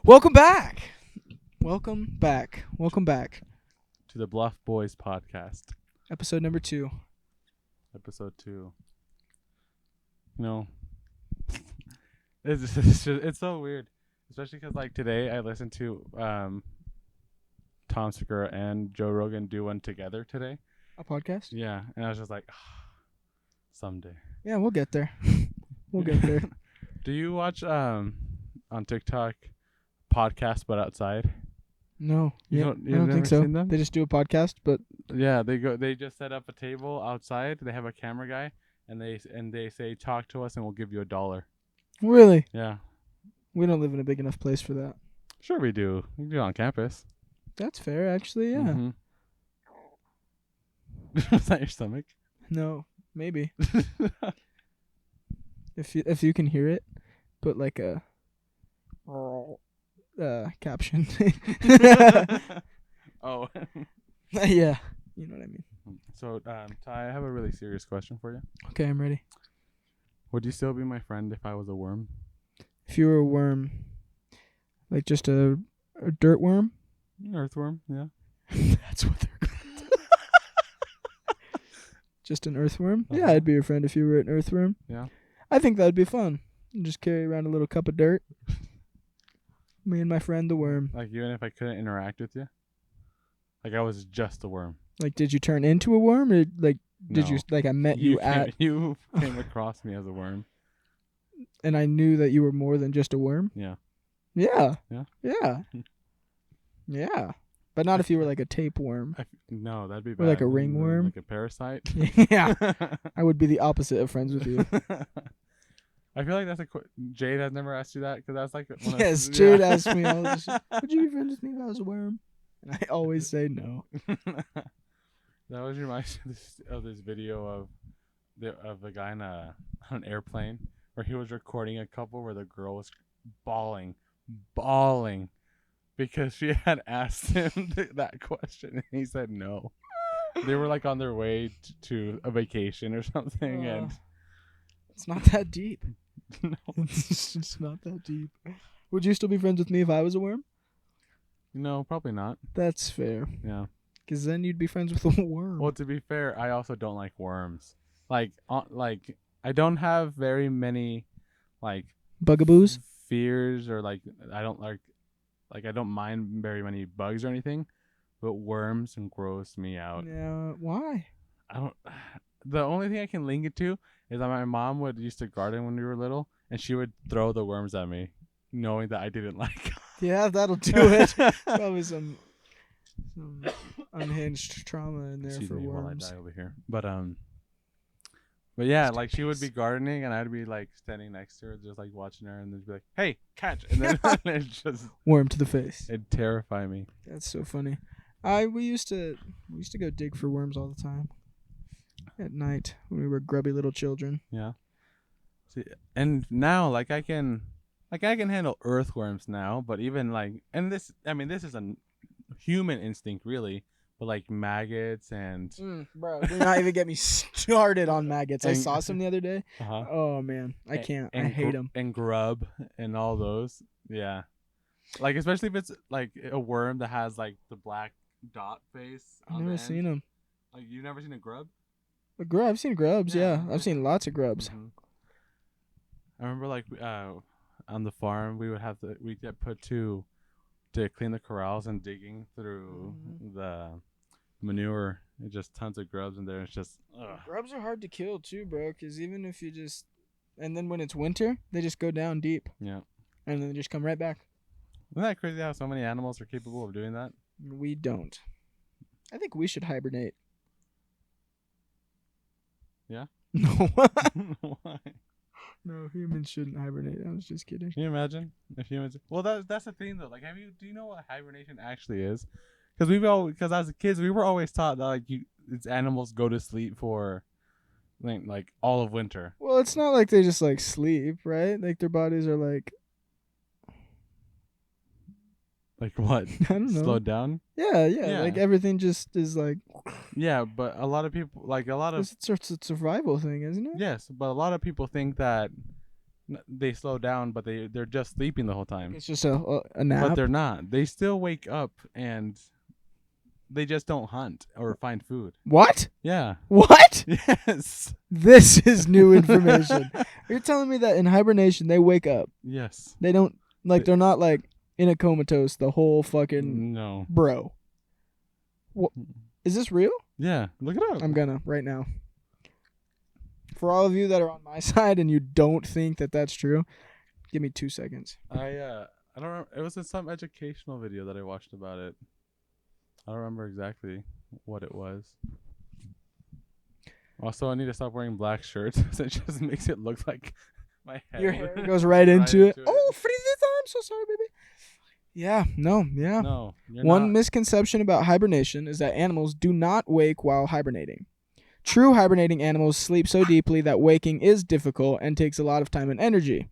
Welcome back. Welcome back. Welcome back. To the BLUFF Boys podcast. Episode number 2. Episode 2. You know, it's so weird. Especially because, like, today I listened to Tom Segura and Joe Rogan do one together today. A podcast? Yeah. And I was just like, someday. Yeah, we'll get there. We'll get there. Do you watch on TikTok podcasts but outside? No. You Yeah, don't I don't think so. seen them? They just do a podcast, but Yeah, they just set up a table outside. They have a camera guy and they say talk to us and we'll give you $1. really, Yeah. we don't live in a big enough place for that. Sure we do. We can do it on campus. That's fair, actually, yeah. Mm-hmm. Was that your stomach? No, maybe. If you can hear it, put like a caption. Oh. Yeah, you know what I mean. So, Ty, I have a really serious question for you. Okay, I'm ready. Would you still be my friend if I was a worm? If you were a worm, like just a dirt worm? Earthworm, yeah. That's what they're called. Just an earthworm? Yeah, I'd be your friend if you were an earthworm. Yeah. I think that would be fun. Just carry around a little cup of dirt. Me and my friend the worm. Like, even if I couldn't interact with you? Like, I was just a worm. Like, did you turn into a worm? Or, like, did you, like, I met you at... You came across me as a worm. And I knew that you were more than just a worm? Yeah. Yeah. Yeah? Yeah. Yeah. But not if you were, like, a tapeworm. No, that'd be bad. Or, like, a ringworm. Like a parasite. Yeah. I would be the opposite of friends with you. I feel like that's Jade has never asked you that because that's like yes, Jade asked me all this. Would you be friends with me if I was a worm? And I always say no. That always reminds me of this video of a guy on an airplane where he was recording a couple where the girl was bawling because she had asked him that question and he said no. They were like on their way to a vacation or something, and it's not that deep. No. It's not that deep. Would you still be friends with me if I was a worm? No, probably not. That's fair. Yeah. Because then you'd be friends with a worm. Well, to be fair, I also don't like worms. Like I don't have very many, like, bugaboos, fears, or like I don't I don't mind very many bugs or anything, but worms gross me out. Yeah. Why? I don't. The only thing I can link it to is that my mom used to garden when we were little, and she would throw the worms at me, knowing that I didn't like. Yeah, that'll do it. Probably some unhinged trauma in there. Excuse for me worms. while I die over here. But yeah, like she would be gardening, and I'd be like standing next to her, just like watching her, and then be like, "Hey, catch!" And then it just worm to the face. It'd terrify me. That's so funny. We used to go dig for worms all the time. At night when we were grubby little children. Yeah. See, and now like I can handle earthworms now, but even this is a human instinct really, but like maggots and bro, do not even get me started on maggots. I saw some the other day. Oh man, I can't. I hate them. And grub and all those. Yeah. Like especially if it's like a worm that has like the black dot face. I've never seen them. Like you've never seen a grub? I've seen grubs, yeah. I've seen lots of grubs. Mm-hmm. I remember like on the farm we'd get put to clean the corrals and digging through the manure. And just tons of grubs in there. It's just grubs are hard to kill too, bro, because even if you and then when it's winter, they just go down deep. Yeah. And then they just come right back. Isn't that crazy how so many animals are capable of doing that? We don't. I think we should hibernate. Yeah? No. Why? No, humans shouldn't hibernate. I was just kidding. Can you imagine if humans? Well, that's the thing though. Like, do you know what hibernation actually is? Because as kids we were always taught that it's animals go to sleep for like all of winter. Well, it's not like they just like sleep, right? Like their bodies are like. Like what? I don't know. Slowed down? Yeah. Like everything just is like. Yeah, but a lot of people It's a survival thing, isn't it? Yes, but a lot of people think that they slow down, but they're just sleeping the whole time. It's just a nap. But they're not. They still wake up and they just don't hunt or find food. What? Yeah. What? Yes. This is new information. You're telling me that in hibernation they wake up. Yes. They don't they're not like in a comatose the whole fucking No. bro. What? Is this real? Yeah. Look it up. I'm gonna right now. For all of you that are on my side and you don't think that that's true, give me 2 seconds. I don't remember. It was in some educational video that I watched about it. I don't remember exactly what it was. Also, I need to stop wearing black shirts. It just makes it look like my head. Your hair goes right into it. Oh, Frida, I'm so sorry, baby. Yeah, no. You're One not. misconception about hibernation is that animals do not wake while hibernating. True hibernating animals sleep so deeply that waking is difficult and takes a lot of time and energy.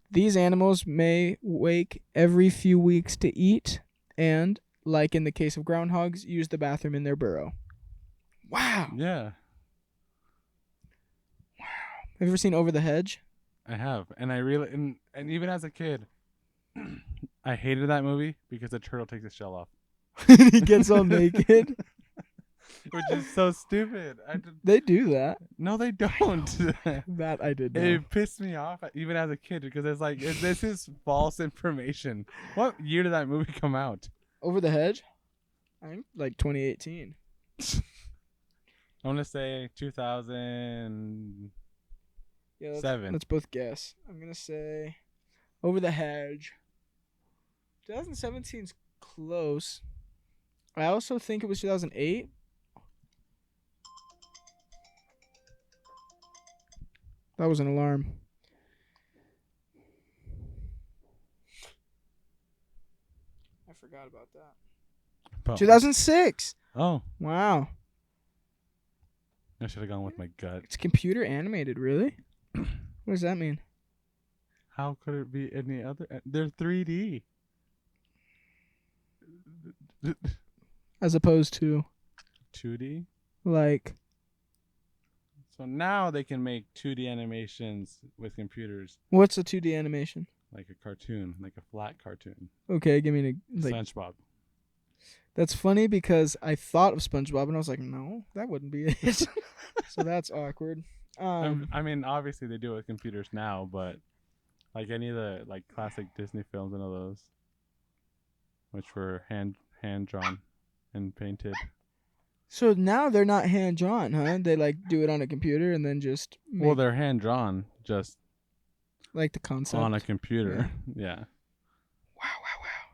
These animals may wake every few weeks to eat and, like in the case of groundhogs, use the bathroom in their burrow. Wow. Yeah, Have you ever seen Over the Hedge? I have, and I really and even as a kid, I hated that movie because the turtle takes his shell off. He gets all naked. Which is so stupid. They do that. No, they don't. That I did know. It pissed me off even as a kid because it's like this is false information. What year did that movie come out? Over the Hedge? I think like 2018. I want to say 2007. Yeah, let's both guess. I'm going to say Over the Hedge. 2017's close. I also think it was 2008. That was an alarm. I forgot about that. 2006. Oh. Wow. I should have gone with my gut. It's computer animated, really? What does that mean? How could it be any other? They're 3D. As opposed to 2D? like So now they can make 2D animations with computers. what's a 2D animation? Like a cartoon, like a flat cartoon. Okay, give me like SpongeBob. That's funny because I thought of SpongeBob and I was like, no, that wouldn't be it. So that's awkward. I mean, obviously they do it with computers now, but like any of the like classic Disney films and all those, which were hand drawn and painted. So now they're not hand drawn, huh? They like do it on a computer and then just Well, they're hand drawn, just like the concept on a computer. Yeah. Wow.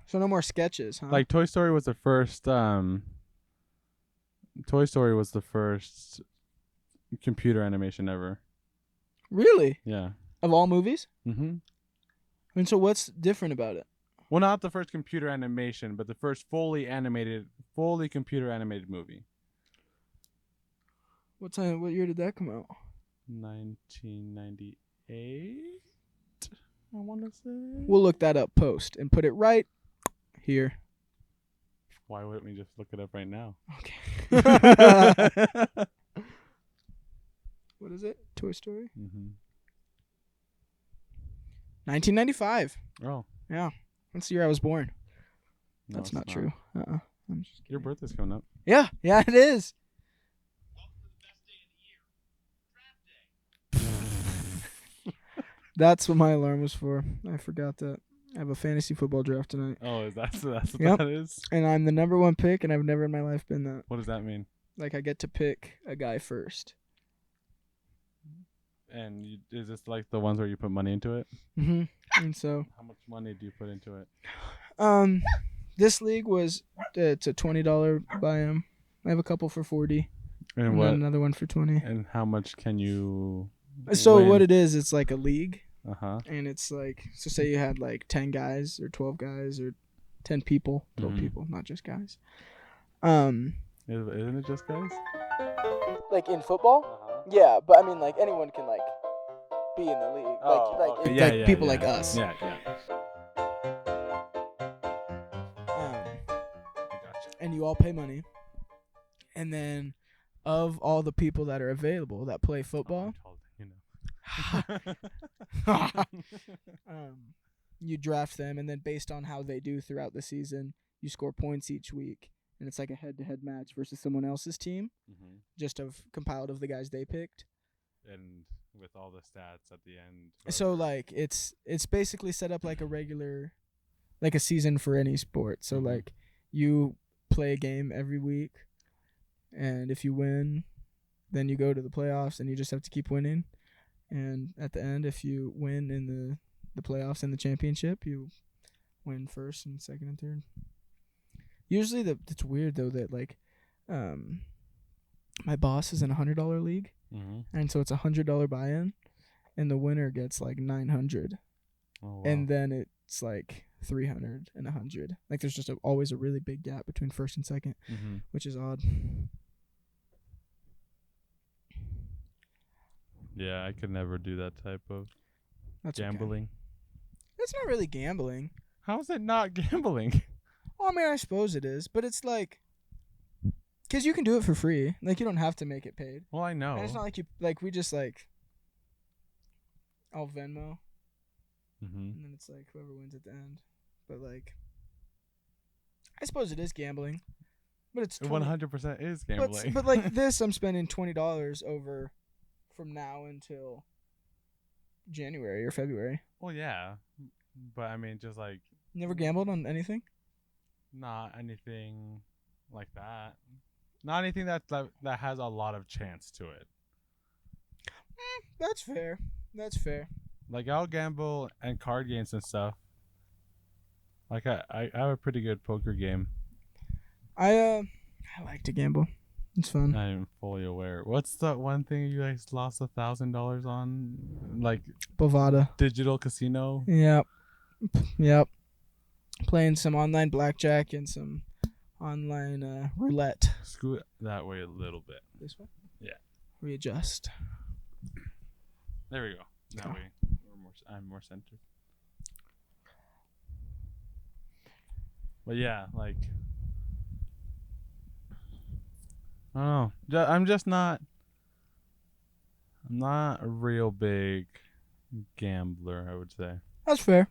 So no more sketches, huh? Like Toy Story was the first. Toy Story was the first computer animation ever. Really? Yeah. Of all movies? Mm-hmm. And so what's different about it? Well, not the first computer animation, but the first fully computer animated movie. What year did that come out? 1998. I want to say. We'll look that up post and put it right here. Why wouldn't we just look it up right now? Okay. What is it? Toy Story? Mm-hmm. 1995. Oh. Yeah. That's the year I was born. No, That's it's not true. I'm just Your kidding. birthday's coming up. Yeah, it is. That's what my alarm was for. I forgot that. I have a fantasy football draft tonight. Oh, that's what Yep. that is? And I'm the number one pick, and I've never in my life been that. What does that mean? Like, I get to pick a guy first. And is this like the ones where you put money into it? Mm-hmm. And so... How much money do you put into it? This league was... it's a $20 buy-in. I have a couple for $40. And what? then another one for $20. And how much can you So win? what it is, it's like a league. Uh-huh. And it's like... So say you had like 10 guys or 12 guys or 10 people. 12 people, not just guys. Isn't it just guys? Like in football? Uh-huh. Yeah, but I mean, like, anyone can, like, be in the league. Okay. It's like people like us. Yeah. I gotcha. And you all pay money. And then, of all the people that are available that play football, You draft them, and then based on how they do throughout the season, you score points each week, and it's like a head-to-head match versus someone else's team, just compiled of the guys they picked. And with all the stats at the end. So like it's basically set up like a season for any sport. So like you play a game every week, and if you win, then you go to the playoffs, and you just have to keep winning. And at the end, if you win in the playoffs and the championship, you win first and second and third. Usually, it's weird though that like, my boss is in $100 league, and so it's $100 buy-in, and the winner gets like $900, and then it's like $300 and $100. Like there's just always a really big gap between first and second, which is odd. Yeah, I could never do that type of gambling. Okay. It's not really gambling. How is it not gambling? Well, I mean, I suppose it is, but it's like, because you can do it for free. Like, you don't have to make it paid. Well, I know. And it's not we just I'll Venmo. And then it's like whoever wins at the end. But like, I suppose it is gambling. But it's 100% is gambling. But like this, I'm spending $20 over from now until January or February. Well, yeah. But I mean, just like. Never gambled on anything? Not anything like that. Not anything that has a lot of chance to it. That's fair. Like, I'll gamble and card games and stuff. Like, I have a pretty good poker game. I like to gamble. It's fun. I'm fully aware. What's the one thing you guys lost $1,000 on? Like, Bovada. Digital casino? Yep. Playing some online blackjack and some online roulette. Scoot that way a little bit. This way? Yeah. Readjust. There we go. That way I'm more centered. But yeah, like, I don't know. I'm not a real big gambler, I would say. That's fair.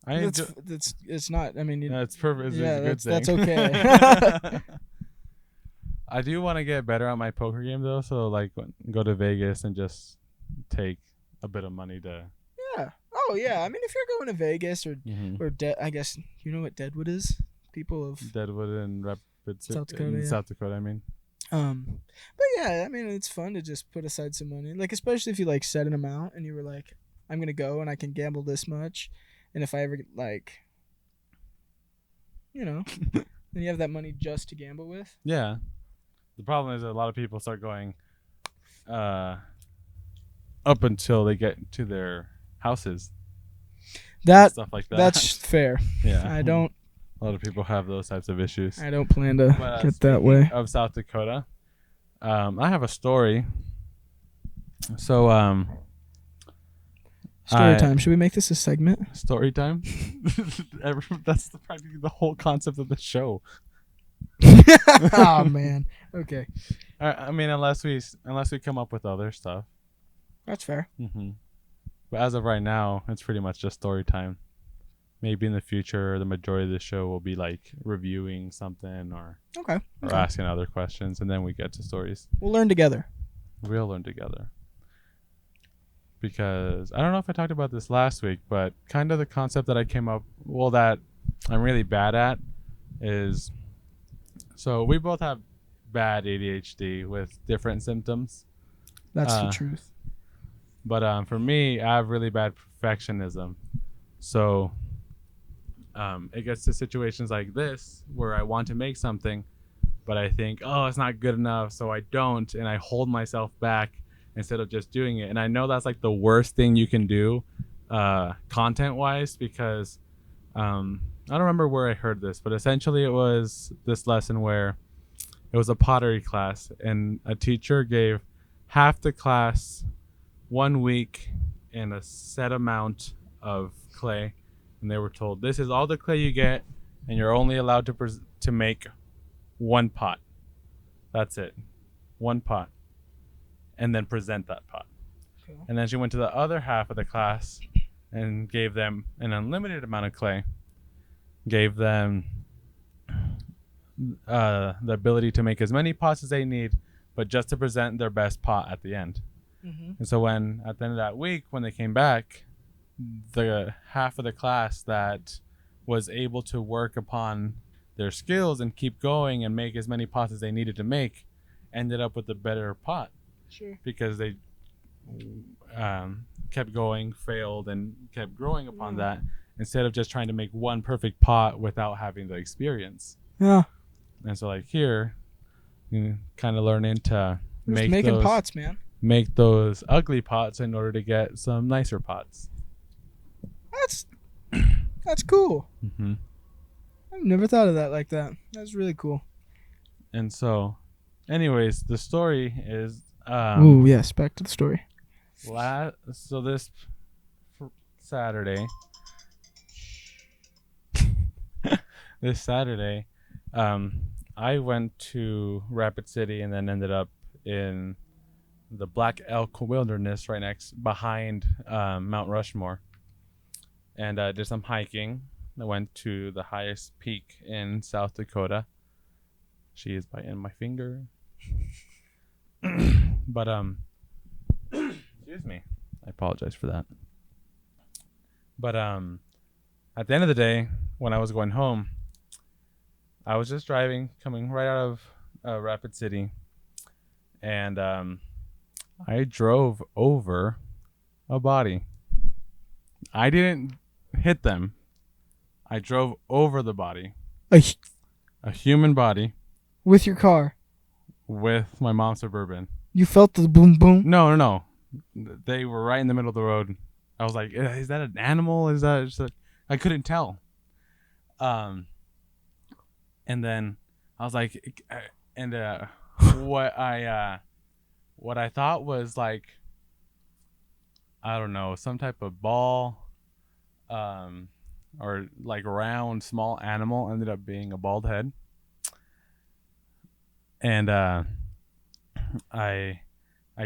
It's not. I mean, it's perfect. It's a good thing. That's okay. I do want to get better at my poker game though. So like, go to Vegas and just take a bit of money to. Yeah. Oh yeah. I mean, if you're going to Vegas or I guess you know what Deadwood is. People of Deadwood and South Dakota. South Dakota, I mean. But yeah, I mean, it's fun to just put aside some money. Like, especially if you like set an amount and you were like, I'm gonna go and I can gamble this much. And if I ever then you have that money just to gamble with. Yeah. The problem is that a lot of people start going up until they get to their houses. Stuff like that. That's fair. Yeah. I don't. A lot of people have those types of issues. I don't plan to get that way. Of South Dakota, I have a story. So, story time. Should we make this a segment? Story time? That's practically the whole concept of the show. Oh man. Okay. I mean, unless we come up with other stuff. That's fair. But as of right now, it's pretty much just story time. Maybe in the future, the majority of the show will be like reviewing something or asking other questions, and then we get to stories. We'll learn together. We'll learn together. Because I don't know if I talked about this last week, but kind of the concept that I came up, that I'm really bad at is, so we both have bad ADHD with different symptoms. That's the truth. But for me, I have really bad perfectionism. So it gets to situations like this where I want to make something, but I think, it's not good enough, so I don't, and I hold myself back instead of just doing it. And I know that's like the worst thing you can do content-wise, because I don't remember where I heard this, but essentially it was this lesson where it was a pottery class, and a teacher gave half the class 1 week and a set amount of clay, and they were told, this is all the clay you get, and you're only allowed to make one pot. That's it. One pot. And then present that pot. Okay. And then she went to the other half of the class and gave them an unlimited amount of clay. Gave them the ability to make as many pots as they need, but just to present their best pot at the end. Mm-hmm. And so when at the end of that week, when they came back, the half of the class that was able to work upon their skills and keep going and make as many pots as they needed to make ended up with a better pot. Sure. Because they kept going, failed, and kept growing upon that instead of just trying to make one perfect pot without having the experience. Yeah. And so like here, you kind of learning to making pots, man. Make those ugly pots in order to get some nicer pots. That's cool. Mm-hmm. I've never thought of that like that. That's really cool. And so, anyways, the story is. Ooh, yes. Back to the story. So this Saturday, I went to Rapid City and then ended up in the Black Elk Wilderness behind Mount Rushmore, and did some hiking. I went to the highest peak in South Dakota. She is biting my finger. But excuse me. I apologize for that. But at the end of the day, when I was going home, I was just driving, coming right out of Rapid City, and I drove over a body. I didn't hit them. I drove over the body. A human body. With your car? With my mom's Suburban. You felt the boom boom? No. They were right in the middle of the road. I was like, is that an animal? Is that just I couldn't tell. And then I was like, and what I thought was like, I don't know, some type of ball, or like round small animal ended up being a bald head. And I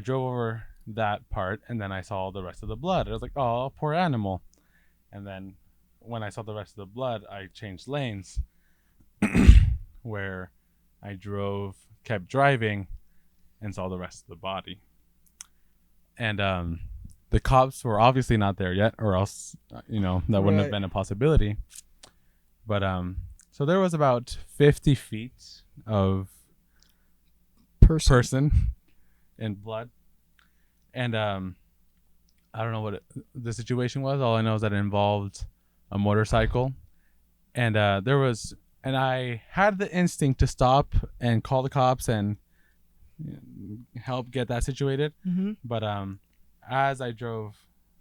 drove over that part, and then I saw the rest of the blood. I was like, oh, poor animal. And then when I saw the rest of the blood, I changed lanes where I kept driving, and saw the rest of the body. And the cops were obviously not there yet, or else, that wouldn't have been a possibility. But so there was about 50 feet of person in blood. And I don't know what the situation was. All I know is that it involved a motorcycle. And I had the instinct to stop and call the cops and help get that situated. Mm-hmm. But as I drove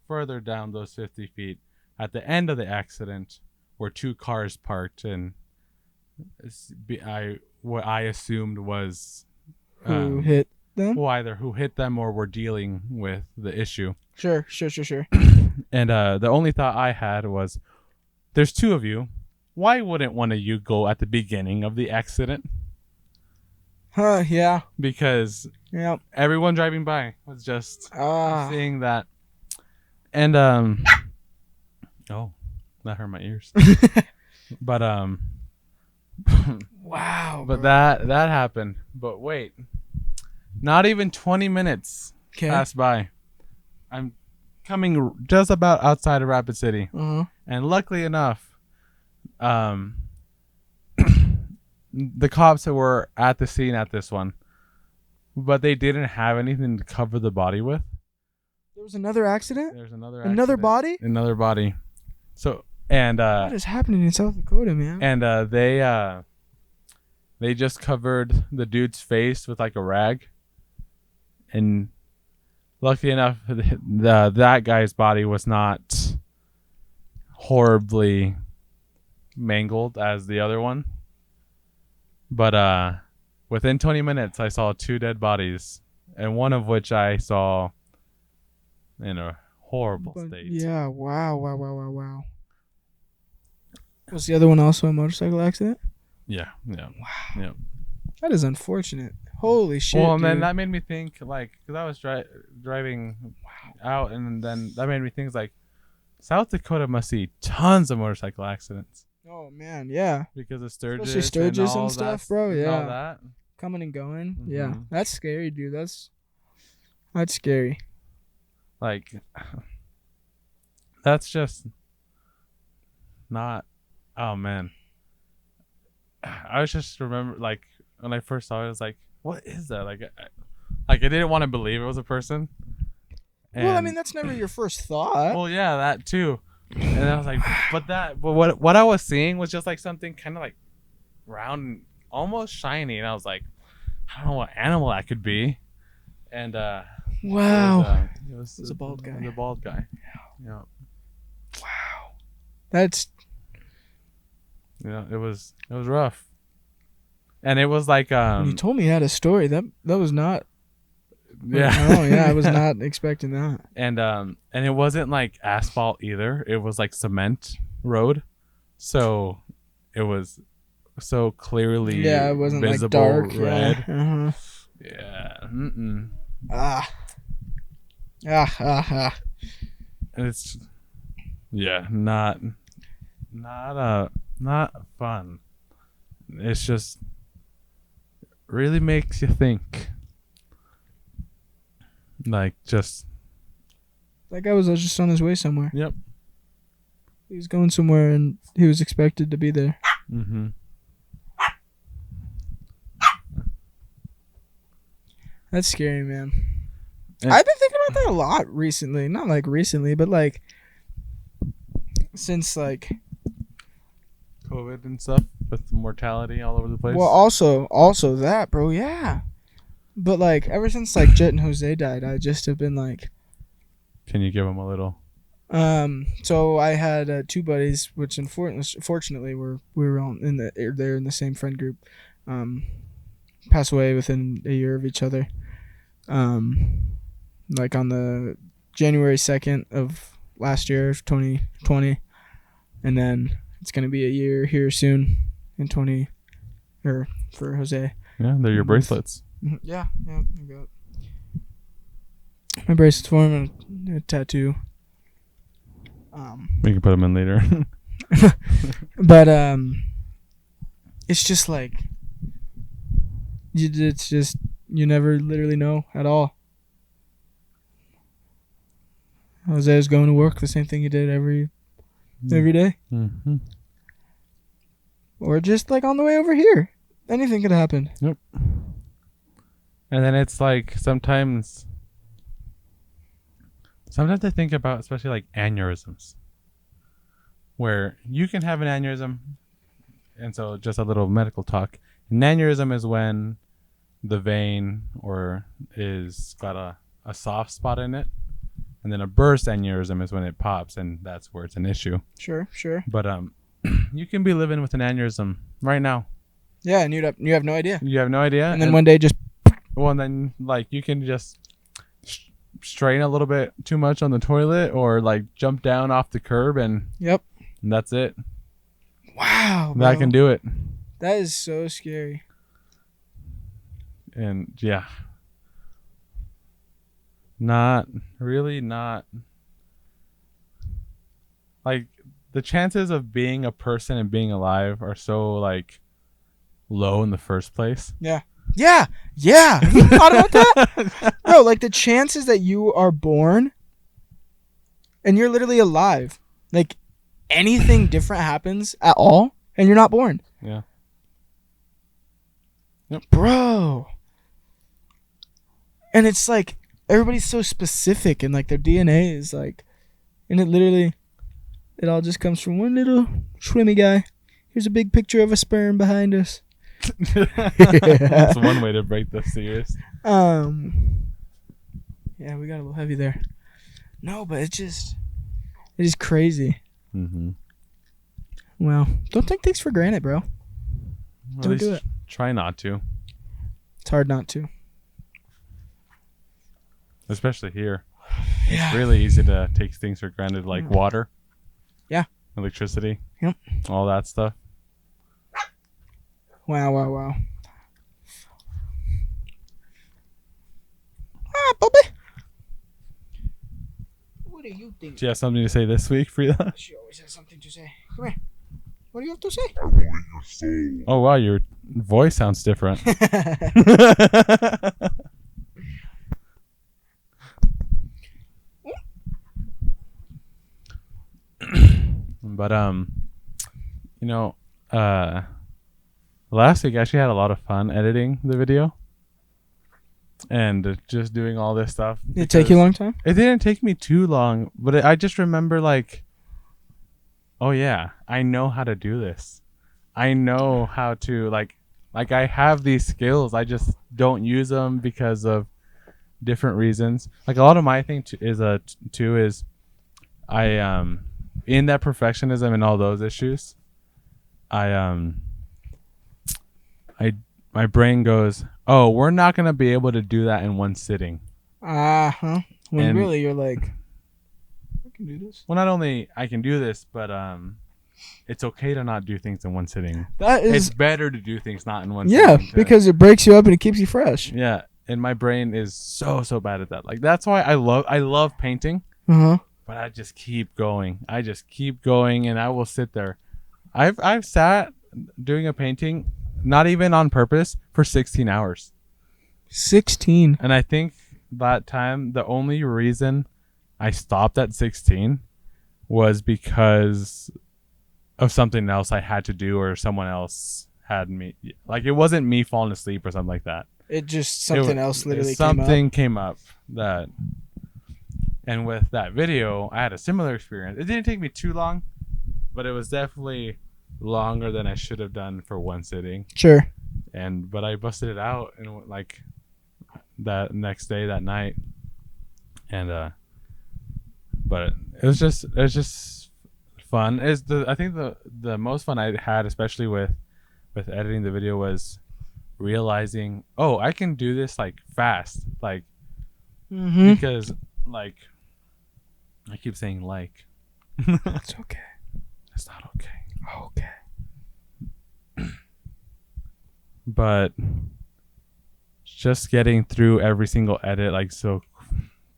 further down those 50 feet, at the end of the accident were two cars parked, and what I assumed was who hit them? Well, either who hit them or were dealing with the issue. Sure. And the only thought I had was, there's two of you. Why wouldn't one of you go at the beginning of the accident? Yeah. Because everyone driving by was just seeing that. And oh, that hurt my ears. But wow. But that happened. But wait, not even 20 minutes passed by. I'm coming just about outside of Rapid City, and luckily enough, the cops were at the scene at this one, but they didn't have anything to cover the body with. There was another accident? There's another body? Another body. So, and what is happening in South Dakota, man? And they just covered the dude's face with like a rag. And luckily enough, that guy's body was not horribly mangled as the other one. But within 20 minutes, I saw two dead bodies, and one of which I saw in a horrible state. Yeah, wow. Was the other one also a motorcycle accident? Yeah. Wow. Yeah. That is unfortunate. Holy shit. Well, and dude. then that made me think, like, because I was driving out, and then that made me think like South Dakota must see tons of motorcycle accidents Oh man, yeah. because of Sturgis, Especially Sturgis and all and stuff, that, bro. and all Yeah. that. Coming and going. Yeah. Mhm. That's scary, dude. That's scary. Like, that's just not. Oh man, I was just remember like when I first saw it, I was like, "What is that?" Like, I didn't want to believe it was a person. Well, I And- mean, that's never your first thought. well, yeah, that too. And I was like, but what I was seeing was just like something kind of like round, and almost shiny, and I was like, I don't know what animal that could be. And Wow. it was a bald guy. The bald guy. Yeah. Wow. That's Yeah. It was rough. And it was like when you told me you had a story. That was not. yeah. Oh yeah, I was not expecting that. And it wasn't like asphalt either. It was like cement road. So it was so clearly Yeah, it wasn't visible like dark. red. Yeah. Uh-huh. Yeah. Mm-mm. Ah. And it's not fun. It's just really makes you think. Like just That guy was just on his way somewhere. yep. He was going somewhere, and he was expected to be there. Mm-hmm. That's scary, man. And- I've been thinking about that a lot recently. Not like recently, but like since like. COVID and stuff with mortality all over the place. Well, also that, bro. Yeah. But like ever since like Jet and Jose died, I just have been like. Can you give them a little? So I had two buddies, which unfortunately we were all they're in the same friend group. Pass away within a year of each other. Like on the January 2nd of last year of 2020, and then it's gonna be a year here soon in for Jose. Yeah, they're your bracelets. Yeah. I got my bracelets for him and a tattoo. We can put them in later. But it's just like it's just you never literally know at all. Jose's going to work, the same thing he did every day, Mm-hmm. or just like on the way over here. Anything could happen. Yep. And then it's like sometimes I think about especially like aneurysms, where you can have an aneurysm, and so just a little medical talk. An aneurysm is when the vein is got a soft spot in it, and then a burst aneurysm is when it pops, and that's where it's an issue. Sure. But you can be living with an aneurysm right now. Yeah, and you have no idea. You have no idea, And then one day just. well, and then like you can just strain a little bit too much on the toilet, or like jump down off the curb, and Yep. that's it. Wow. That Bro. can do it. That is so scary. And yeah, not like the chances of being a person and being alive are so like low in the first place. Yeah. Have you thought about that? Bro, like the chances that you are born and you're literally alive, like anything different happens at all and you're not born. Yeah. Yep. Bro. And it's like everybody's so specific, and like their DNA is like, and it all just comes from one little swimmy guy. Here's a big picture of a sperm behind us. That's one way to break the series. Yeah, we got a little heavy there. No, but it is crazy. Mm-hmm. Well, don't take things for granted, bro. Don't do it. Try not to, It's hard not to. especially here. Yeah. It's really easy to take things for granted, like water. Yeah. Electricity. Yep. All that stuff. Wow. Bobby. do you think? Do you have something to say this week, Frida? She always has something to say. Come here. What do you have to say? I will eat your soul. Oh wow, your voice sounds different. But you know, last week I actually had a lot of fun editing the video and just doing all this stuff. Did it take you a long time? It didn't take me too long, but I just remember like, oh yeah, I know how to do this. I know how to like I have these skills. I just don't use them because of different reasons. Like a lot of my thing is I in that perfectionism and all those issues, my brain goes, oh, we're not gonna be able to do that in one sitting. When And- really you're like, I can do this. Well, not only I can do this, but it's okay to not do things in one sitting. That It's is, better to do things not in one yeah, sitting. because it breaks you up and it keeps you fresh. Yeah, and my brain is so bad at that. Like that's why I love painting, Uh-huh. but I just keep going. And I will sit there. I've sat doing a painting, not even on purpose, for 16 hours. 16. And I think that time the only reason I stopped at 16 was because of something else I had to do or someone else had me. Like it wasn't me falling asleep or something like that. It just, something else literally something came up that, and with that video I had a similar experience. It didn't take me too long, but it was definitely longer than I should have done for one sitting. Sure. But I busted it out and like that next day, that night, and but it was just fun. I think the most fun I had, especially with editing the video, was realizing, oh, I can do this like fast, like Mm-hmm. because like I keep saying like It's okay. it's not okay, Okay. but just getting through every single edit, like, so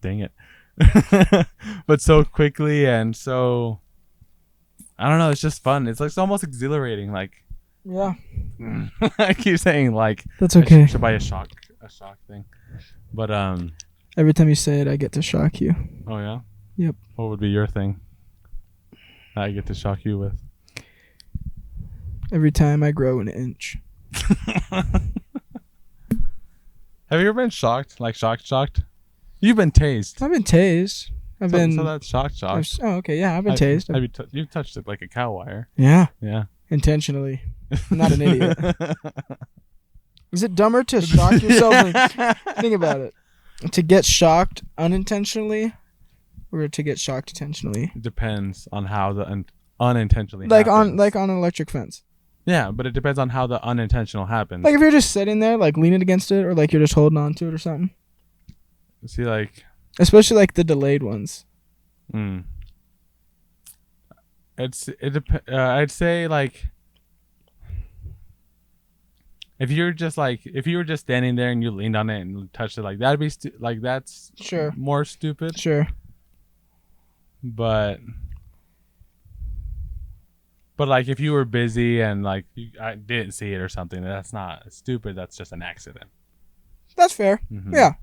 dang it, but so quickly, and so I don't know, it's just fun. It's like, it's almost exhilarating, like Yeah. I keep saying like That's I okay. should buy a shock thing, but Every time you say it, I get to shock you. oh yeah, Yep. what would be your thing that I get to shock you with? Every time I grow an inch. Have you ever been shocked? Like shocked? You've been tased. I've been tased. I've been. So that's shocked. Oh, okay. Yeah, I've been tased. You've touched it like a cow wire. Yeah. Yeah. Intentionally. I'm not an idiot. Is it dumber to shock yourself? Think about it. To get shocked unintentionally, or to get shocked intentionally? It depends on how the unintentionally Like happens. on an electric fence. Yeah, but it depends on how the unintentional happens. Like if you're just sitting there, like leaning against it, or like you're just holding on to it or something. See, like, Especially like the delayed ones. I'd say like, if you were just standing there and you leaned on it and touched it, like that'd be that's Sure. more stupid. Sure. But like if you were busy and like I didn't see it or something, that's not stupid. That's just an accident. That's fair. Mhm. Yeah.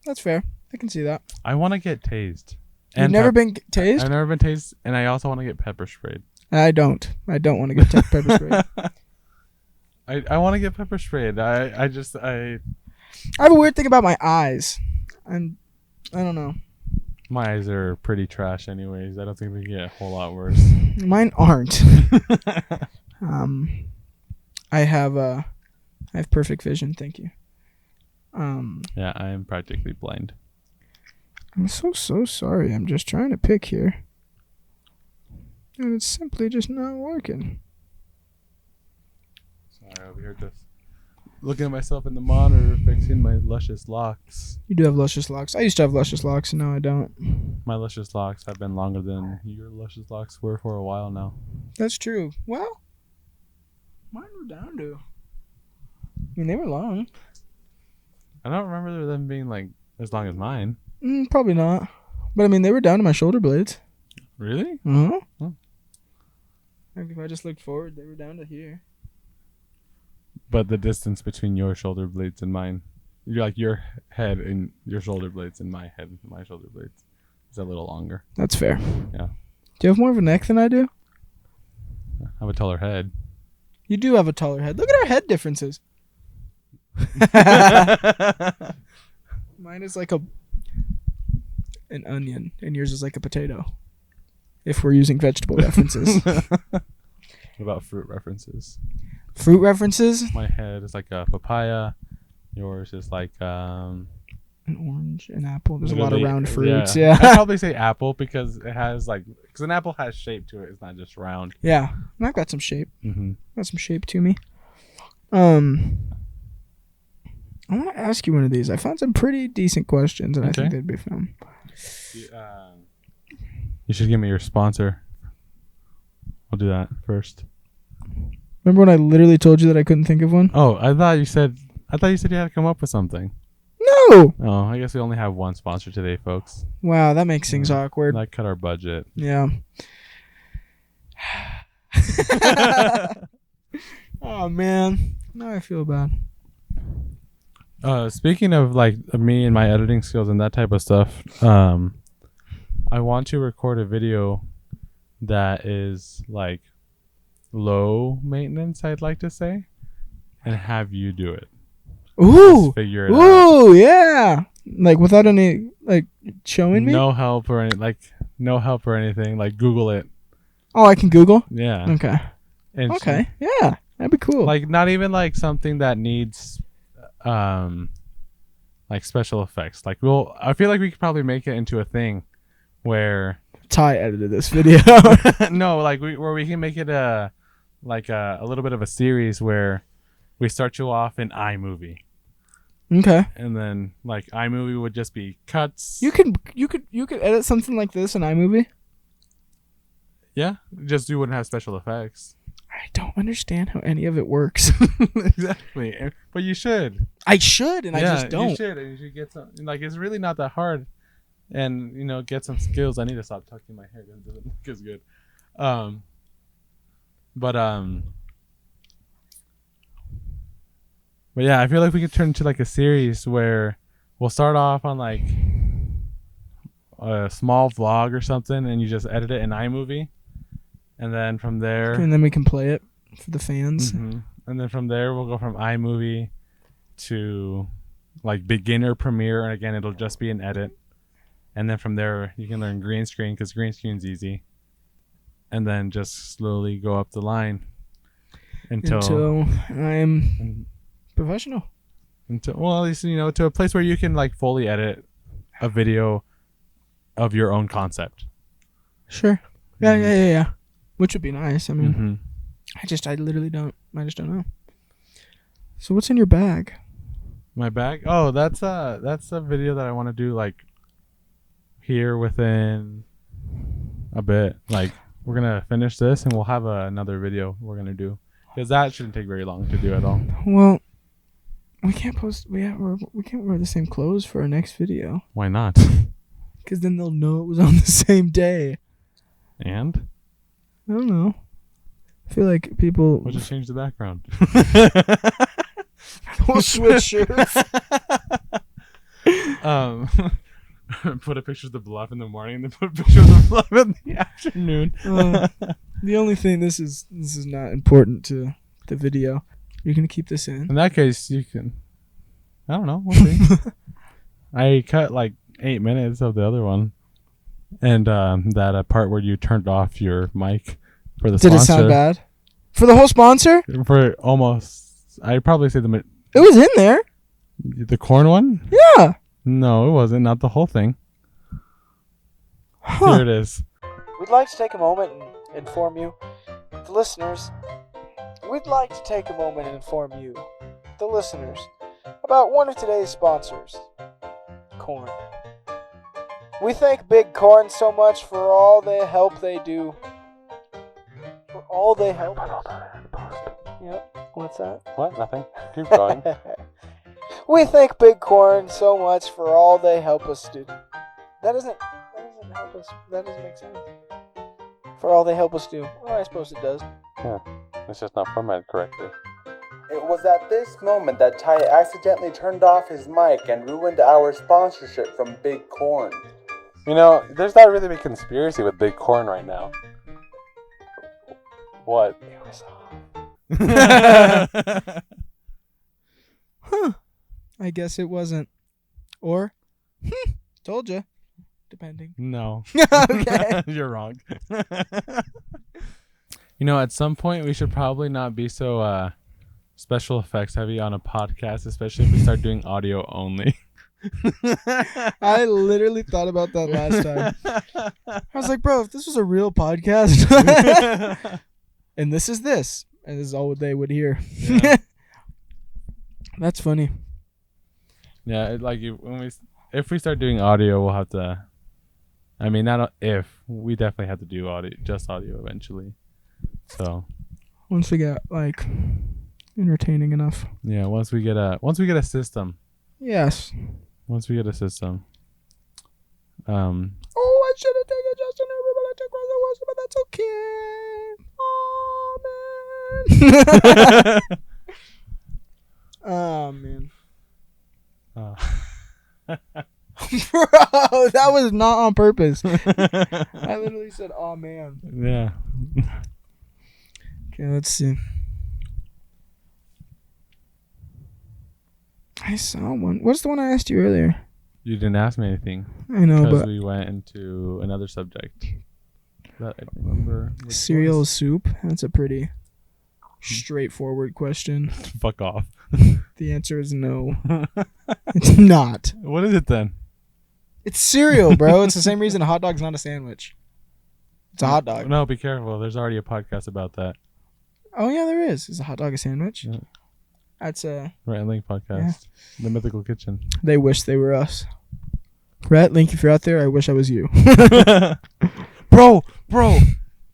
That's fair. I can see that. I want to get tased. You've never been tased? I've never been tased, and I also want to get pepper sprayed. I don't want to get pepper sprayed. I want to get pepper sprayed. I have a weird thing about my eyes. I don't know. My eyes are pretty trash anyways. I don't think they get a whole lot worse. Mine aren't. I have perfect vision, thank you. Yeah, I am practically blind. I'm so sorry. I'm just trying to pick here. And it's simply just not working. Sorry, over here just looking at myself in the monitor, fixing my luscious locks. You do have luscious locks. I used to have luscious locks, and now I don't. My luscious locks have been longer than your luscious locks were for a while now. That's true. Well, mine were down to. I mean, they were long. I don't remember them being like as long as mine. Probably not. But I mean, they were down to my shoulder blades. Really? Uh-huh. Oh. Like if I just looked forward, they were down to here. But the distance between your shoulder blades and mine, you're like your head and your shoulder blades and my head and my shoulder blades is a little longer. That's fair. Yeah. Do you have more of a neck than I do? I have a taller head. You do have a taller head. Look at our head differences. Mine is like an onion, and yours is like a potato. If we're using vegetable references. What about fruit references? Fruit references? My head is like a papaya. Yours is like an orange, an apple. There's a lot of round fruits. Yeah. Yeah. I'd probably say apple because it has because an apple has shape to it. It's not just round. Yeah. I've got some shape. Mm-hmm. Got some shape to me. I want to ask you one of these. I found some pretty decent questions, and I think they'd be fun. You should give me your sponsor. I'll do that first. Remember when I literally told you that I couldn't think of one? Oh, I thought you said you had to come up with something. No. Oh, I guess we only have one sponsor today, folks. Wow, that makes things awkward. That cut our budget. Yeah. Oh man, now I feel bad. Speaking of me and my editing skills and that type of stuff, I want to record a video that is like low maintenance, I'd like to say, and have you do it. Ooh. Just figure it out. Ooh, yeah. Like without any showing me? No help or anything. Like Google it. Oh, I can Google? Yeah. Okay. And okay. Yeah. That'd be cool. Like not even like something that needs like special effects. Like I feel like we could probably make it into a thing where Ty edited this video. no, like where we can make it a little bit of a series where we start you off in iMovie. Okay. And then like iMovie would just be cuts. You could edit something like this in iMovie? Yeah. Just you wouldn't have special effects. I don't understand how any of it works. Exactly. But you should. I should, and I just don't. You should, and you should get some. Like it's really not that hard, and get some skills. I need to stop tucking my hair because it doesn't look as good. But yeah, I feel like we could turn into like a series where we'll start off on like a small vlog or something, and you just edit it in iMovie, and then from there, and then we can play it for the fans. Mm-hmm. And then from there, we'll go from iMovie to like beginner Premiere, and again, it'll just be an edit. And then from there, you can learn green screen because green screen's easy. And then just slowly go up the line until I'm professional. Well, at least to a place where you can like fully edit a video of your own concept. Sure. Yeah. Which would be nice. I mean, mm-hmm. I just don't know. So what's in your bag? My bag? Oh, that's a video that I want to do like here within a bit. Like we're gonna finish this and we'll have another video we're gonna do because that shouldn't take very long to do at all. Well, we can't post. We can't wear the same clothes for our next video. Why not? Because then they'll know it was on the same day. And I don't know. I feel like people. We'll just change the background. We'll switch shirts. Put a picture of the BLUFF in the morning, and then put a picture of the BLUFF in the afternoon. The only thing this is not important to the video. You're gonna keep this in. In that case, you can. I don't know. We'll see. I cut like 8 minutes of the other one, and that part where you turned off your mic for the sponsor. Did it sound bad? For the whole sponsor? For almost, I'd probably say it was in there. The corn one? Yeah. No, it wasn't. Not the whole thing. Huh. Here it is. We'd like to take a moment and inform you, the listeners. We'd like to take a moment and inform you, the listeners, about one of today's sponsors, Corn. We thank Big Corn so much for all the help they do. For all they help us. Yep. What's that? What? Nothing. Keep going. We thank Big Corn so much for all they help us do. That isn't us. That doesn't make sense. For all they help us do. Oh, I suppose it does. Yeah, it's just not formatted correctly. It was at this moment that Ty accidentally turned off his mic and ruined our sponsorship from Big Corn. You know, there's not really a big conspiracy with Big Corn right now. What? It was Huh. I guess it wasn't. Or, told you. Depending. No. Okay. You're wrong. You know, at some point we should probably not be so special effects heavy on a podcast, especially if we start doing audio only. I literally thought about that last time. I was like, bro, if this was a real podcast, and this, and this is all they would hear. Yeah. That's funny. Yeah, if we start doing audio, we'll have to. I mean, not if we definitely have to do audio, just audio eventually. So Once we get like entertaining enough. yeah, once we get a system. Yes. Once we get a system. Oh, I should have taken Justin Herbert, but I took Russell Wilson, but that's okay. Oh, man. Oh, man. Bro, that was not on purpose. I literally said, oh, man. Yeah. Okay, let's see. I saw one. What's the one I asked you earlier? You didn't ask me anything. I know, Because but we went into another subject. That I don't remember. cereal soup? That's a pretty straightforward question. Fuck off. The answer is no. It's not. What is it then? It's cereal, bro. It's the same reason a hot dog's not a sandwich. It's a hot dog. No, be careful. There's already a podcast about that. Oh, yeah, there is. Is a hot dog a sandwich? Yeah. That's a... Rhett and Link podcast. The Mythical Kitchen. They wish they were us. Rhett, Link, if you're out there, I wish I was you. Bro.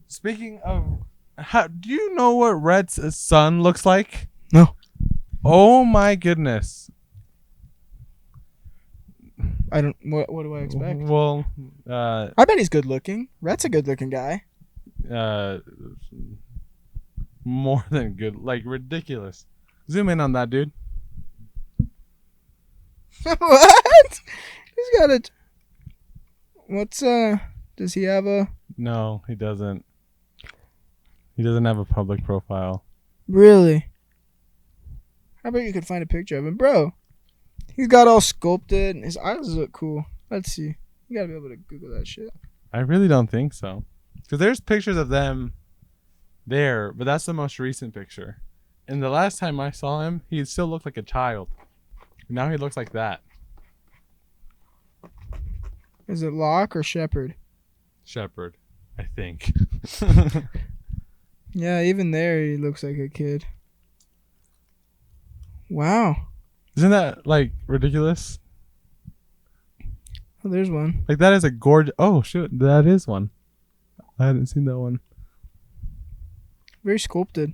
Speaking of... do you know what Rhett's son looks like? No. Oh my goodness. I don't... What do I expect? Well, I bet he's good looking. Rhett's a good looking guy. more than good. Like, ridiculous. Zoom in on that, dude. What? He's got a... What's, does he have a... No, he doesn't. He doesn't have a public profile. Really? How about you could find a picture of him? Bro, he's got all sculpted. His eyes look cool. Let's see. You gotta be able to Google that shit. I really don't think so. Because there's pictures of them there, but that's the most recent picture. And the last time I saw him, he still looked like a child. Now he looks like that. Is it Locke or Shepherd? Shepherd, I think. Yeah, even there he looks like a kid. Wow. Isn't that, like, ridiculous? Oh, there's one. Like, that is a gorgeous... Oh, shoot. That is one. I hadn't seen that one. Very sculpted.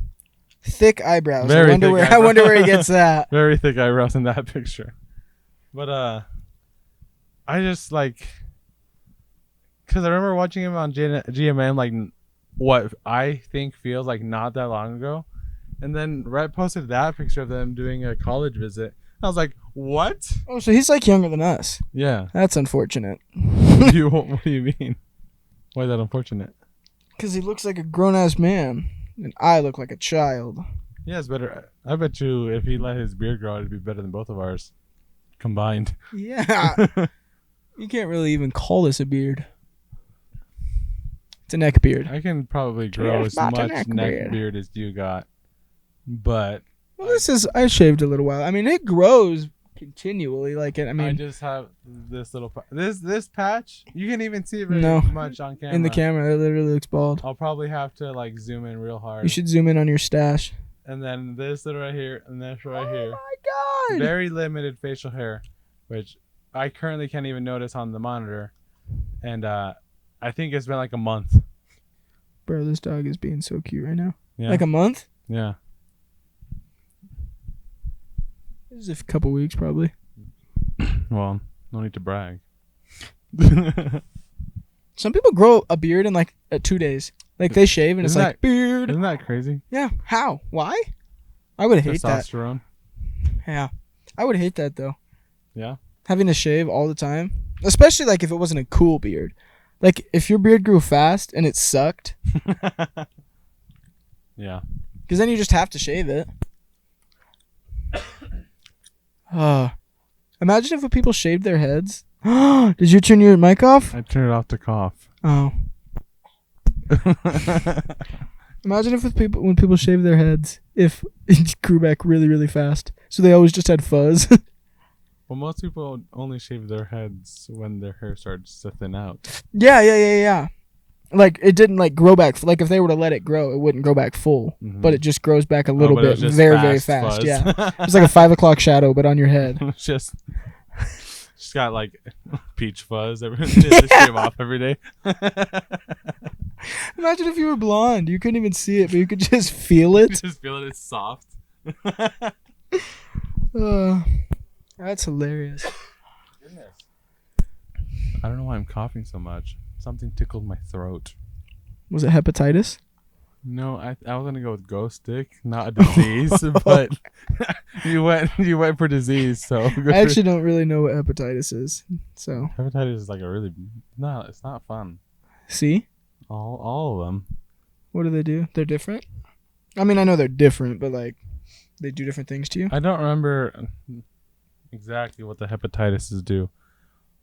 Thick eyebrows. Very thick I wonder where he gets that. Very thick eyebrows in that picture. But, I just, like... Because I remember watching him on GMM, like, what I think feels like not that long ago. And then Rhett posted that picture of them doing a college visit. I was like, what? Oh, so he's like younger than us. Yeah. That's unfortunate. What do you mean? Why is that unfortunate? Because he looks like a grown-ass man. And I look like a child. Yeah, it's better. I bet you if he let his beard grow, it'd be better than both of ours combined. Yeah. You can't really even call this a beard. It's a neck beard. I can probably grow as much neck beard as you got. But well, I shaved a little while. I mean, it grows continually. Like it. I mean, I just have this little this patch. You can't even see it very much on camera. In the camera, it literally looks bald. I'll probably have to like zoom in real hard. You should zoom in on your stash. And then this little right here, and this right here. Oh my god! Very limited facial hair, which I currently can't even notice on the monitor. And I think it's been like a month. Bro, this dog is being so cute right now. Yeah. Like a month? Yeah. This is a couple weeks probably. Well, no need to brag. Some people grow a beard in like 2 days. Like they shave and it's Isn't like beard. Isn't that crazy? Yeah. How? Why? I would hate that. Testosterone. Yeah. I would hate that though. Yeah. Having to shave all the time, especially like if it wasn't a cool beard. Like if your beard grew fast and it sucked. Yeah. Because then you just have to shave it. Imagine if people shaved their heads. Did you turn your mic off? I turned it off to cough. Oh. Imagine if when people shaved their heads, if it grew back really, really fast. So they always just had fuzz. Well, most people only shave their heads when their hair starts to thin out. Yeah. Like it didn't like grow back. Like if they were to let it grow, it wouldn't grow back full. Mm-hmm. But it just grows back a little bit, very, very fast. Fuzz. Yeah, it's like a 5 o'clock shadow, but on your head. Just got like peach fuzz. Every day. Shave off every day. Imagine if you were blonde. You couldn't even see it, but you could just feel it. Just feel it. It's soft. That's hilarious. Goodness. I don't know why I'm coughing so much. Something tickled my throat. Was it hepatitis? No, I was gonna go with ghost stick, not a disease, but you went for disease. So I actually don't really know what hepatitis is. So hepatitis is like it's not fun. See? All of them. What do they do? They're different? I mean, I know they're different, but like they do different things to you? I don't remember exactly what the hepatitis do.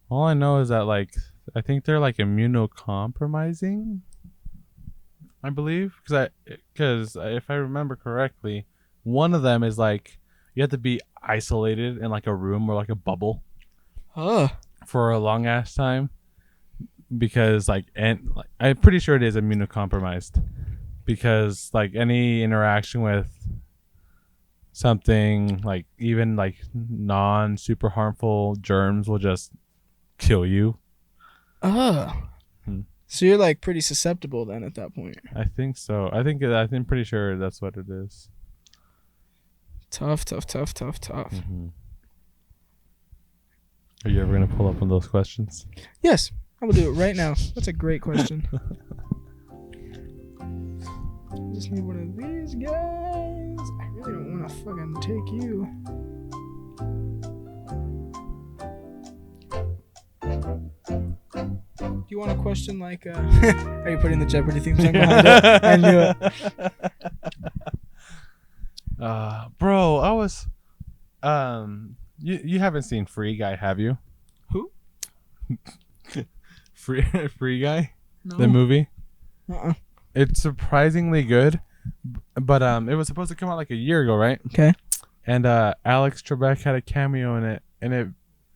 All I know is that like I think they're like immunocompromising. I believe because if I remember correctly, one of them is like you have to be isolated in like a room or like a bubble for a long ass time because I'm pretty sure it is immunocompromised because like any interaction with something like even like non super harmful germs will just kill you. So you're like pretty susceptible then at that point. I think so. I'm pretty sure that's what it is. Tough. Mm-hmm. Are you ever gonna pull up one of those questions? Yes, I will do it right now. That's a great question. Just need one of these guys. I really don't want to fucking take you. Do you want a question like, are you putting the Jeopardy theme song behind it? I knew it. Bro, I was, you haven't seen Free Guy, have you? Who? Free Guy? No. The movie? Uh-uh. It's surprisingly good, but it was supposed to come out like a year ago, right? Okay. And Alex Trebek had a cameo in it, and it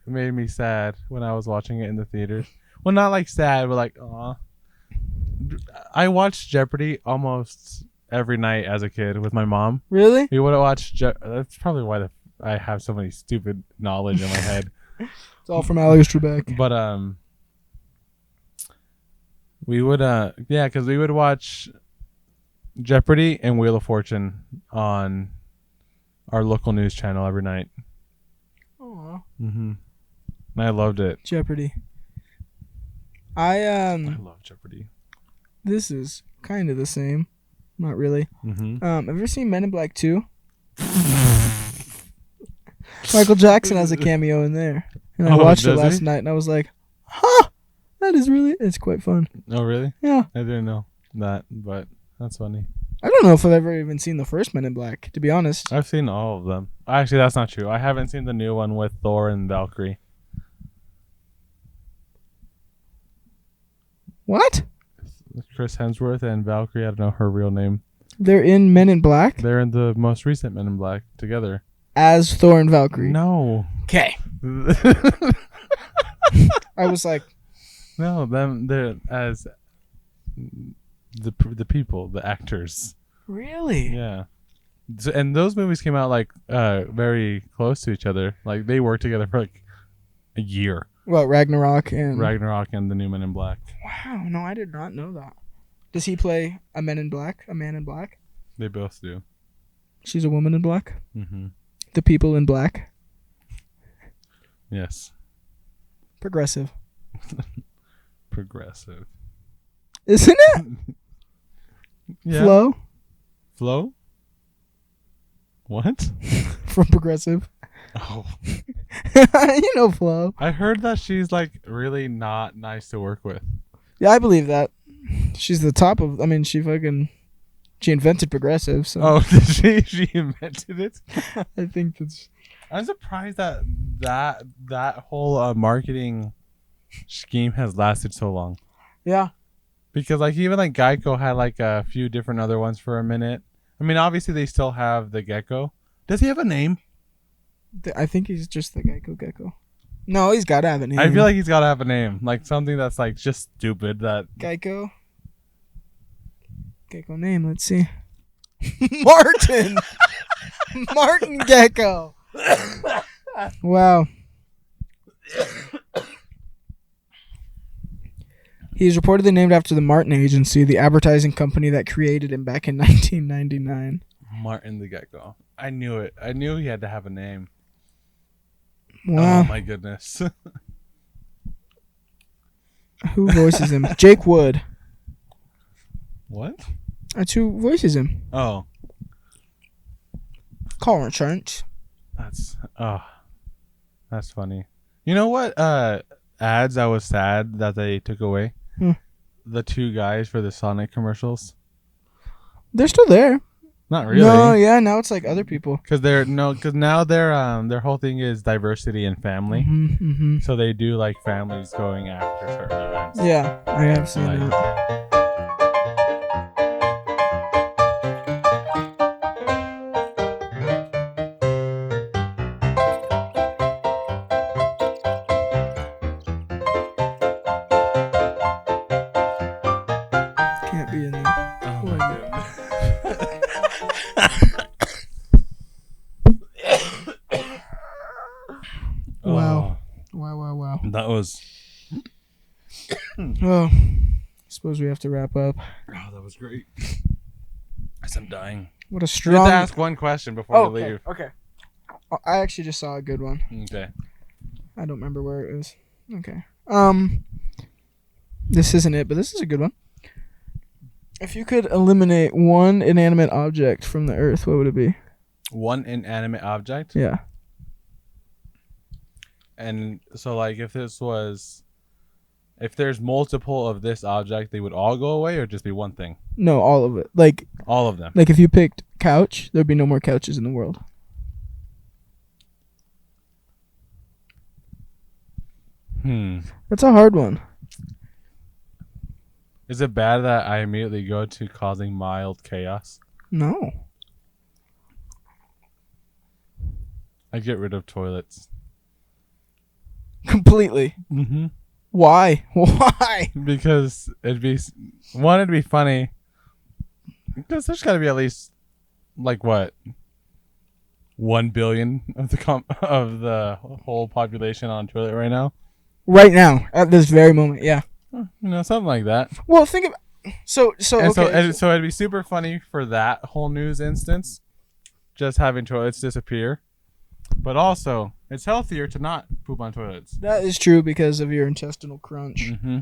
made me sad when I was watching it in the theaters. Well, not like sad, but like, aw. I watched Jeopardy almost every night as a kid with my mom. Really? We would have watched that's probably why I have so many stupid knowledge in my head. It's all from Alex Trebek. But we would because we would watch Jeopardy and Wheel of Fortune on our local news channel every night. Aw. Mm-hmm. And I loved it. Jeopardy. I love Jeopardy. This is kind of the same. Not really. Mm-hmm. Have you ever seen Men in Black 2? Michael Jackson has a cameo in there. And I watched it last night and I was like, huh, it's quite fun. Oh, really? Yeah. I didn't know that, but that's funny. I don't know if I've ever even seen the first Men in Black, to be honest. I've seen all of them. Actually, that's not true. I haven't seen the new one with Thor and Valkyrie. What? Chris Hemsworth and Valkyrie, I don't know her real name. They're in Men in Black? They're in the most recent Men in Black together. As Thor and Valkyrie? No. Okay. I was like... No, they're as the people, the actors. Really? Yeah. So, and those movies came out like very close to each other. Like they worked together for like a year. Well, Ragnarok and the new Men in Black. Wow, no, I did not know that. Does he play a man in black? They both do. She's a woman in black? Mm-hmm. The people in black? Yes. Progressive. Progressive. Isn't it? Yeah. Flo Flo? What? from Progressive. Oh. You know Flo. I heard that she's like really not nice to work with. Yeah, I believe that. She's the top of. I mean, she invented Progressive. So Oh, did she invented it? I think that's. I'm surprised that whole marketing scheme has lasted so long. Yeah. Because like even like Geico had like a few different other ones for a minute. I mean, obviously they still have the Gecko. Does he have a name? I think he's just the Gecko. No, he's got to have a name. I feel like he's got to have a name, like something that's like just stupid. That Gecko name. Let's see. Martin. Martin Gecko. Wow. He is reportedly named after the Martin Agency, the advertising company that created him back in 1999. Martin the Gecko. I knew it. I knew he had to have a name. Wow. Oh my goodness. Who voices him? Jake Wood. What? That's who voices him. Oh, Car insurance. that's funny. You know what? Ads I was sad that they took away. The two guys for the Sonic commercials. They're still there. Not really. No, yeah, now it's like other people. Because now their whole thing is diversity and family. Mm-hmm. So they do like families going after certain events. Yeah, I have seen Like- that. Can't be in there. Oh my goodness. Wow. Wow. That was. Oh, suppose we have to wrap up. Oh, that was great. I'm dying. What a You strong. have to ask one question before we leave. Okay. I actually just saw a good one. Okay. I don't remember where it is. Okay. This isn't it, but this is a good one. If you could eliminate one inanimate object from the earth, what would it be? One inanimate object. Yeah. And so, like, if there's multiple of this object, they would all go away, or just be one thing? No, all of it. Like All of them. if you picked couch, there'd be no more couches in the world. That's a hard one. Is it bad that I immediately go to causing mild chaos? No. I get rid of toilets. Completely. Mm-hmm. Why? Why? Because it'd be funny. Because there's got to be at least, like, what, 1 billion of the whole population on toilet right now. Right now, at this very moment, yeah. Something like that. Well, think about so it'd be super funny for that whole news instance, just having toilets disappear. But also, it's healthier to not poop on toilets. that is true because of your intestinal crunch. Mm-hmm.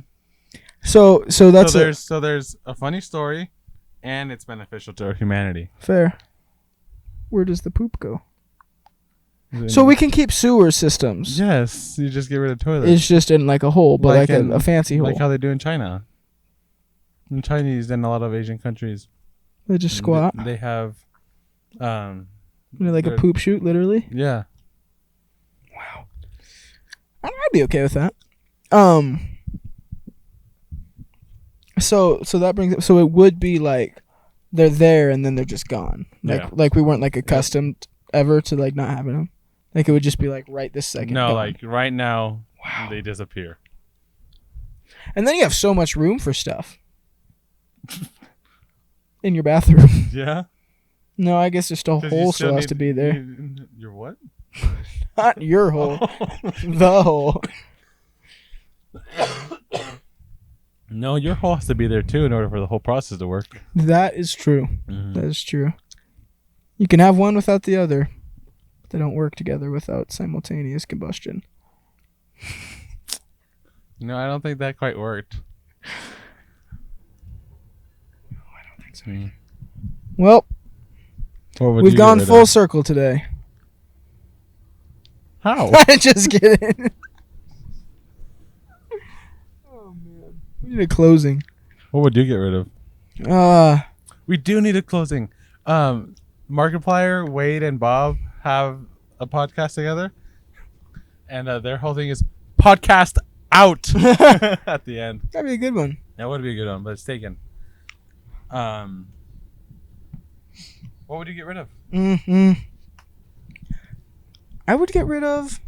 So that's there's a funny story, and it's beneficial to humanity. fair. Where does the poop go? So we can keep sewer systems. Yes, you just get rid of toilets. It's just in like a hole, but like in- a fancy hole. like how they do in China. In Chinese and a lot of Asian countries, They just squat. They have, Like a poop chute, literally. Yeah. Wow. I'd be okay with that. So that brings up. So it would be like they're there and then they're just gone. Like we weren't like accustomed ever to like not having them. Like it would just be like right this second. No, gone. like right now, Wow. they disappear. And then you have so much room for stuff in your bathroom. Yeah. No, I guess there's still a 'Cause you hole still still has need- to be there. Your what? Not your hole, the hole. No, your hole has to be there too in order for the whole process to work. That is true. Mhm. That is true. You can have one without the other. But they don't work together without simultaneous combustion. No, I don't think that quite worked. I don't think so. Well, we've gone full circle today. How? Just kidding. Oh man, we need a closing. What would you get rid of? We do need a closing. Markiplier, Wade, and Bob have a podcast together, and their whole thing is podcast out at the end. That'd be a good one. That would be a good one, but it's taken. What would you get rid of? I would get rid of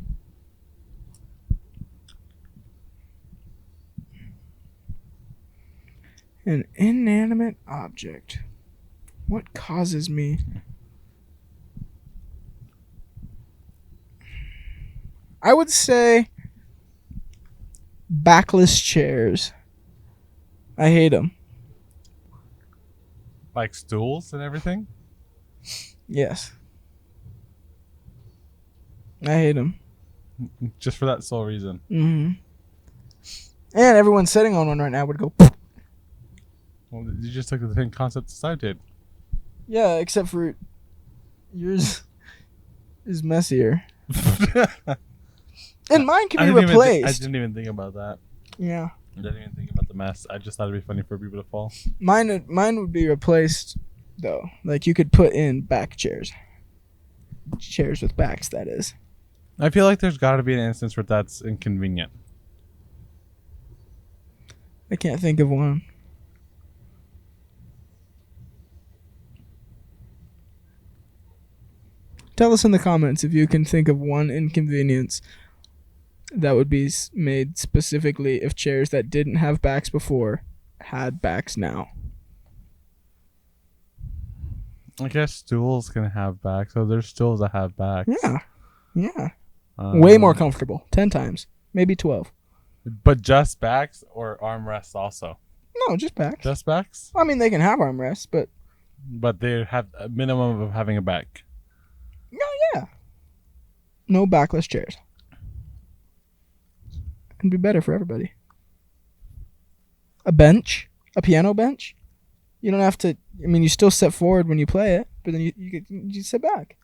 an inanimate object. What causes me? I would say backless chairs. I hate them. Like stools and everything? Yes. I hate them. Just for that sole reason. Mm-hmm. And everyone sitting on one right now would go. Well, you just took the same concept as I did. Yeah, except for yours is messier. And mine can be replaced. I didn't even think about that. Yeah. I didn't even think about the mess. I just thought it'd be funny for people to fall. Mine would be replaced, though. Like, you could put in back chairs. Chairs with backs, that is. I feel like there's got to be an instance where that's inconvenient. I can't think of one. Tell us in the comments if you can think of one inconvenience that would be made specifically if chairs that didn't have backs before had backs now. I guess stools can have backs, so there's stools that have backs. Yeah. Way more comfortable. 10 times. Maybe 12. But just backs or armrests also? No, just backs. Just backs? I mean, they can have armrests, but... But they have a minimum of having a back. No, yeah. No backless chairs. It can be better for everybody. A bench? A piano bench? You don't have to... I mean, you still sit forward when you play it, but then you sit back.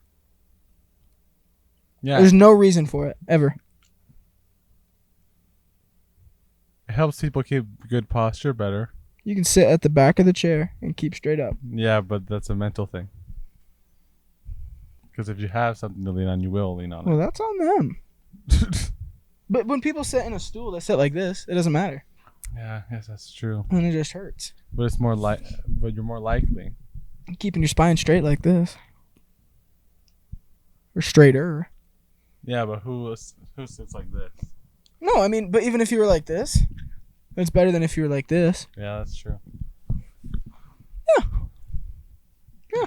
Yeah. There's no reason for it, ever. It helps people keep good posture better. You can sit at the back of the chair and keep straight up. Yeah, but that's a mental thing. Because if you have something to lean on, you will lean on Well, that's on them. But when people sit in a stool, they sit like this. It doesn't matter. Yeah, yes, that's true. And it just hurts. But it's more but you're more likely. Keeping your spine straight like this. Or straighter. Yeah, but who sits like this? No, I mean, but even if you were like this, it's better than if you were like this. Yeah, that's true. Yeah.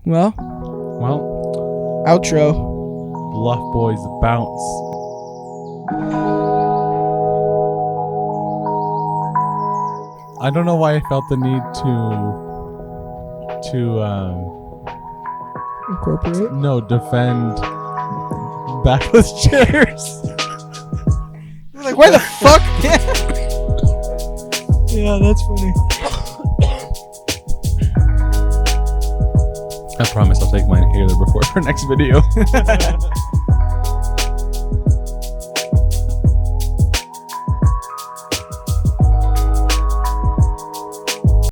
Well, outro. BLUFF boys bounce. I don't know why I felt the need to Incorporate? No, defend backless chairs. You're like, why the fuck? Yeah, that's funny. I promise I'll take my inhaler before our next video.